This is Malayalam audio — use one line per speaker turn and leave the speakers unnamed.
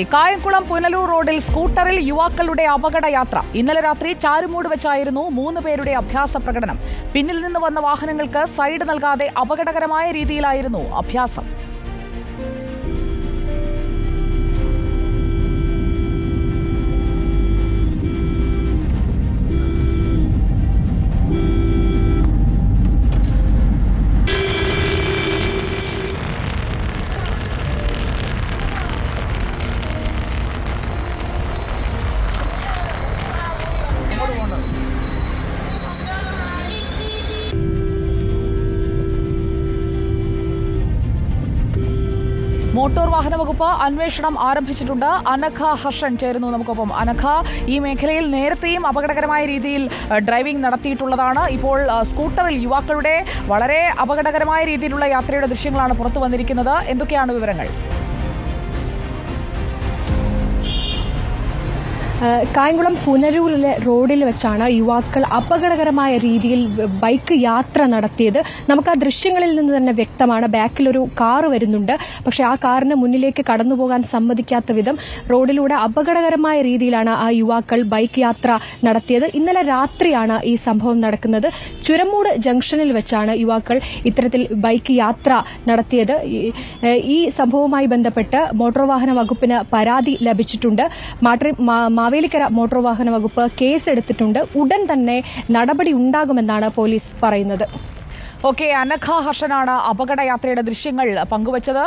കായംകുളം പുനലൂർ റോഡിൽ സ്കൂട്ടറിൽ യുവാക്കളുടെ അപകടയാത്ര. ഇന്നലെ രാത്രി ചാരുമൂട് വെച്ചായിരുന്നു 3 പേരുടെ അഭ്യാസ പ്രകടനം. പിന്നിൽ നിന്ന് വന്ന വാഹനങ്ങൾക്ക് സൈഡ് നൽകാതെ അപകടകരമായ രീതിയിലായിരുന്നു അഭ്യാസം. മോട്ടോർ വാഹന വകുപ്പ് അന്വേഷണം ആരംഭിച്ചിട്ടുണ്ട്. അനഘ ഹർഷൻ ചേരുന്നു നമുക്കൊപ്പം. അനഘ, ഈ മേഖലയിൽ നേരത്തെയും അപകടകരമായ രീതിയിൽ ഡ്രൈവിംഗ് നടത്തിയിട്ടുള്ളതാണ്. ഇപ്പോൾ സ്കൂട്ടറിൽ യുവാക്കളുടെ വളരെ അപകടകരമായ രീതിയിലുള്ള യാത്രയുടെ ദൃശ്യങ്ങളാണ് പുറത്തു വന്നിരിക്കുന്നത്. എന്തൊക്കെയാണ് വിവരങ്ങൾ?
കായംകുളം പുനലൂരിലെ റോഡിൽ വെച്ചാണ് യുവാക്കൾ അപകടകരമായ രീതിയിൽ ബൈക്ക് യാത്ര നടത്തിയത്. നമുക്ക് ആ ദൃശ്യങ്ങളിൽ നിന്ന് തന്നെ വ്യക്തമാണ്. ബാക്കിലൊരു കാറ് വരുന്നുണ്ട്, പക്ഷെ ആ കാറിന് മുന്നിലേക്ക് കടന്നുപോകാൻ സമ്മതിക്കാത്ത വിധം റോഡിലൂടെ അപകടകരമായ രീതിയിലാണ് ആ യുവാക്കൾ ബൈക്ക് യാത്ര നടത്തിയത്. ഇന്നലെ രാത്രിയാണ് ഈ സംഭവം നടക്കുന്നത്. ചുരമൂട് ജംഗ്ഷനിൽ വെച്ചാണ് യുവാക്കൾ ഇത്തരത്തിൽ ബൈക്ക് യാത്ര നടത്തിയത്. ഈ സംഭവവുമായി ബന്ധപ്പെട്ട് മോട്ടോർ വാഹന വകുപ്പിന് പരാതി ലഭിച്ചിട്ടുണ്ട്. മാവേലിക്കര മോട്ടോർ വാഹന വകുപ്പ് കേസെടുത്തിട്ടുണ്ട്. ഉടൻ തന്നെ നടപടി ഉണ്ടാകുമെന്നാണ് പോലീസ് പറയുന്നത്.
ഓക്കെ, അനഘ ഹർഷനാണ് അപകടയാത്രയുടെ ദൃശ്യങ്ങൾ പങ്കുവച്ചത്.